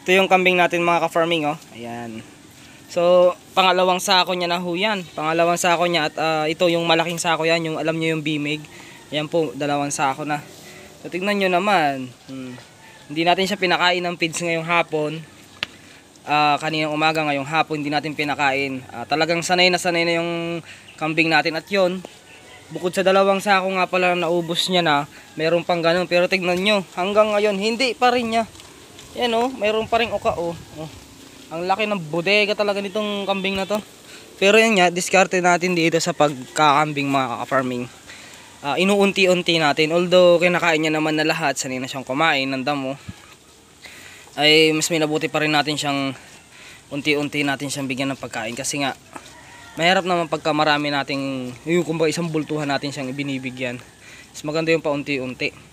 Ito yung kambing natin mga ka-farming, oh. Ayan. So, pangalawang sako niya na ho yan. Pangalawang sako niya at ito yung malaking sako yan, yung alam niyo yung bimig. Ayan po, dalawang sako na. So, tignan nyo naman. Hindi natin siya pinakain ng feeds ngayong hapon. Kaninang umaga, ngayong hapon, hindi natin pinakain. Talagang sanay na yung kambing natin. At yun, bukod sa dalawang sako nga pala naubos niya na, meron pang ganun. Pero tignan nyo, hanggang ngayon, hindi pa rin niya. Yan oh, mayroon pa rin uka oh. Ang laki ng bodega talaga nitong kambing na to. Pero yan nga, diskarte natin dito sa pagkakambing mga ka-farming. Inuunti-unti natin. Although kinakain niya naman na lahat, sanay na siyang kumain ng damo. Ay mas minabuti pa rin natin siyang unti-unti natin siyang bigyan ng pagkain. Kasi nga, mahirap naman pagka marami nating, yung kumbaga isang bultuhan natin siyang ibinibigyan. Mas maganda yung paunti-unti.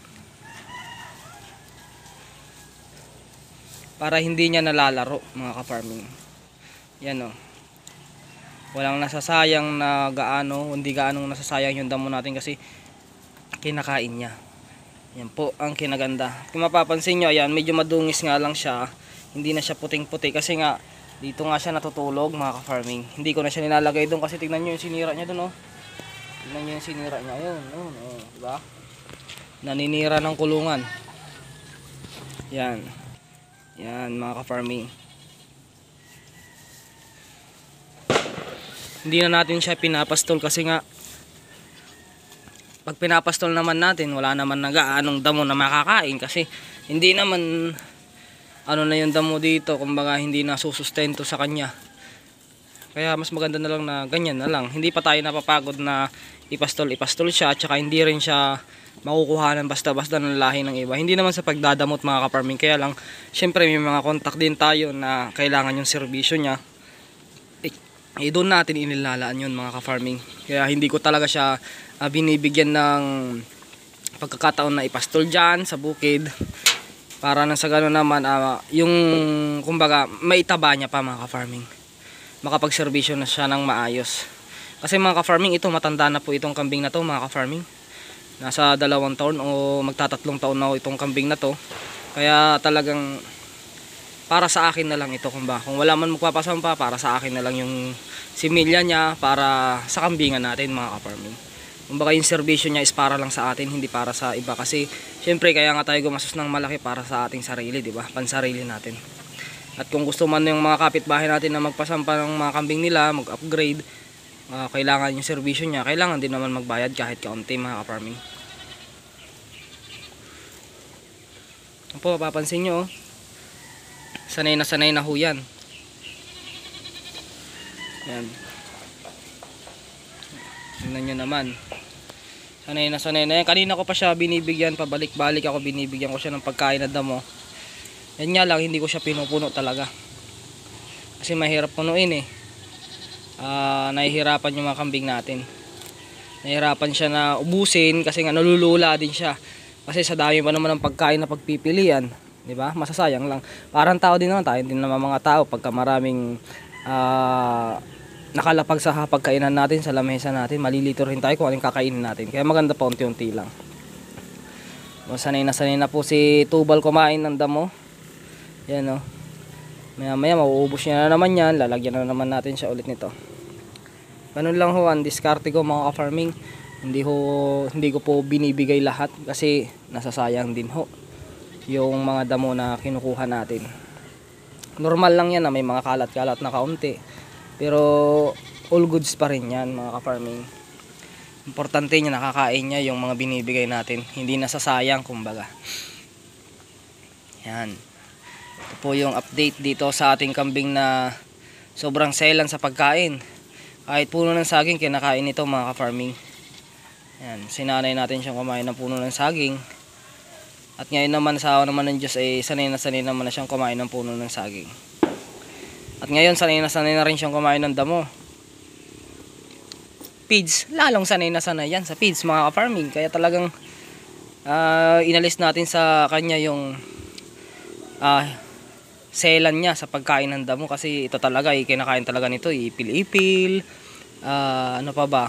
Para hindi niya nalalaro mga ka-farming. Yan o. Walang nasasayang na gaano, hindi gaanong nasasayang yung damo natin kasi kinakain niya. Yan po ang kinaganda. Kung mapapansin nyo, ayan, medyo madungis nga lang siya. Hindi na siya puting-puti kasi nga dito nga siya natutulog mga ka-farming. Hindi ko na siya nilalagay doon kasi tignan nyo yung sinira niya doon. Tignan nyo yung sinira niya. Ayun, diba? Naninira ng kulungan. Yan. Yan mga ka-farming. Hindi na natin siya pinapastol kasi nga pag pinapastol naman natin wala naman nagaanong damo na makakain kasi hindi naman ano na yung damo dito, kumbaga hindi na susustento sa kanya. Kaya mas maganda na lang na ganyan na lang. Hindi pa tayo napapagod na ipastol siya at saka hindi rin siya makukuhanan basta-basta ng lahi ng iba. Hindi naman sa pagdadamot mga ka-farming. Kaya lang, syempre may mga contact din tayo na kailangan yung serbisyo niya. Doon natin inilalaan yun mga ka-farming. Kaya hindi ko talaga siya binibigyan ng pagkakataon na ipastol dyan sa bukid. Para nang sa gano'n naman, yung kumbaga maitaba niya pa mga ka-farming. Makapagserbisyo na siya ng maayos. Kasi mga ka-farming, ito matanda na po itong kambing na to mga ka-farming. Nasa 2 taon o magta-3 taon na itong kambing na to. Kaya talagang para sa akin na lang ito. Kung wala man magpapasampa, para sa akin na lang yung similya niya para sa kambingan natin mga ka-farming. Kumbaga yung serbisyo niya is para lang sa atin, hindi para sa iba. Kasi syempre kaya nga tayo gumastos ng malaki para sa ating sarili, diba? Pansarili natin. At kung gusto man yung mga kapitbahay natin na magpasampa ng mga kambing nila, mag-upgrade, kailangan yung serbisyo niya, kailangan din naman magbayad kahit kaunti mga ka-farming. Po, papansin nyo, sanay na ho yan. Yan. Tingnan nyo naman. Sanay na yan. Kanina ko pa siya binibigyan, pabalik-balik ako, binibigyan ko siya ng pagkain na damo. Yan nga lang, hindi ko siya pinupuno talaga. Kasi mahirap punuin eh. Nahihirapan yung mga kambing natin. Nahihirapan siya na ubusin kasi nga nalulula din siya. Kasi sa dami pa naman ng pagkain na pagpipilian, di ba? Masasayang lang. Parang tao din naman, tayo din naman mga tao pagka maraming nakalapag sa pagkainan natin, sa lamesa natin, malilito rin tayo kung anong kakainin natin. Kaya maganda pa unti-unti lang. Sanay na po si Tubal kumain ng damo. Yan o. Maya mauubos niya na naman yan. Lalagyan na naman natin siya ulit nito. Ganun lang ho ang diskarte ko mga ka-farming. Hindi ko po binibigay lahat kasi nasasayang din ho yung mga damo na kinukuha natin. Normal lang yan na may mga kalat-kalat na kaunti. Pero all goods pa rin yan mga ka-farming. Importante niya nakakain niya yung mga binibigay natin. Hindi nasasayang kumbaga. Yan. Ito po yung update dito sa ating kambing na sobrang selan sa pagkain. Kahit puno ng saging kinakain ito mga ka-farming. Yan, sinanay natin siyang kumain ng puno ng saging. At ngayon naman sa awa naman ng Diyos ay sanay naman na siyang kumain ng puno ng saging. At ngayon sanay na rin siyang kumain ng damo. Feeds, lalong sanay yan sa feeds mga ka-farming. Kaya talagang inalis natin sa kanya yung selan niya sa pagkain ng damo. Kasi ito talaga, kinakain talaga nito, ipil-ipil, ano pa ba,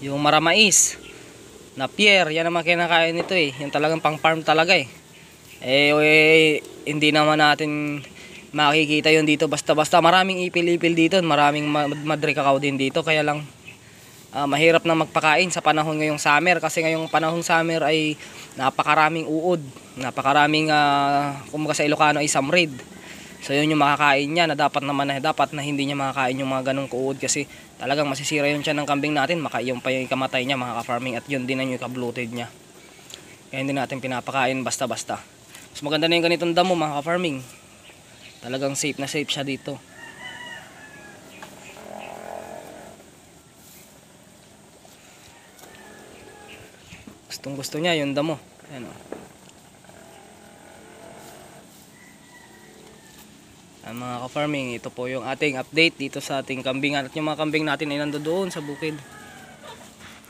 yung maramais na pier, yan naman kinakain nito yung talagang pang farm talaga Hindi naman natin makikita yun dito basta-basta. Maraming ipil-ipil dito, maraming madre cacao din dito, kaya lang mahirap na magpakain sa panahon ngayong summer, kasi ngayong panahong summer ay napakaraming uod, napakaraming kumbaga sa Ilocano ay samrid. So yun yung makakain niya, na dapat na hindi niya makakain yung mga ganong kuod, kasi talagang masisira yun siya ng kambing natin, yung pa yung ikamatay niya mga ka-farming, at yun din ang yung ika-bloated niya. Kaya hindi natin pinapakain basta-basta. Mas maganda na yung ganitong damo mga ka-farming. Talagang safe na safe siya dito. Gustong gusto niya yung damo. Ayan o. Mga ka-farming, ito po yung ating update dito sa ating kambingan. At yung mga kambing natin ay nandoon sa bukid.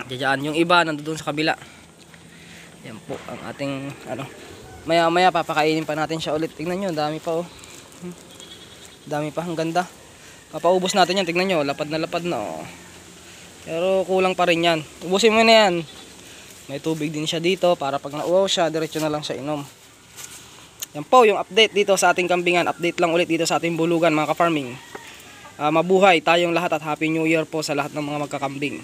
Diyan, yung iba nandoon sa kabila. Yan po ang ating maya maya papakainin pa natin siya ulit. Tingnan nyo, dami pa oh. Dami pa, ang ganda. Papaubos natin yan, tingnan nyo, lapad na oh. Pero kulang pa rin yan. Ubusin mo na yan. May tubig din siya dito para pag nauwaw siya, diretso na lang siya inom. Yan po yung update dito sa ating kambingan. Update lang ulit dito sa ating bulugan mga ka-farming. Mabuhay tayong lahat at Happy New Year po sa lahat ng mga magkakambing.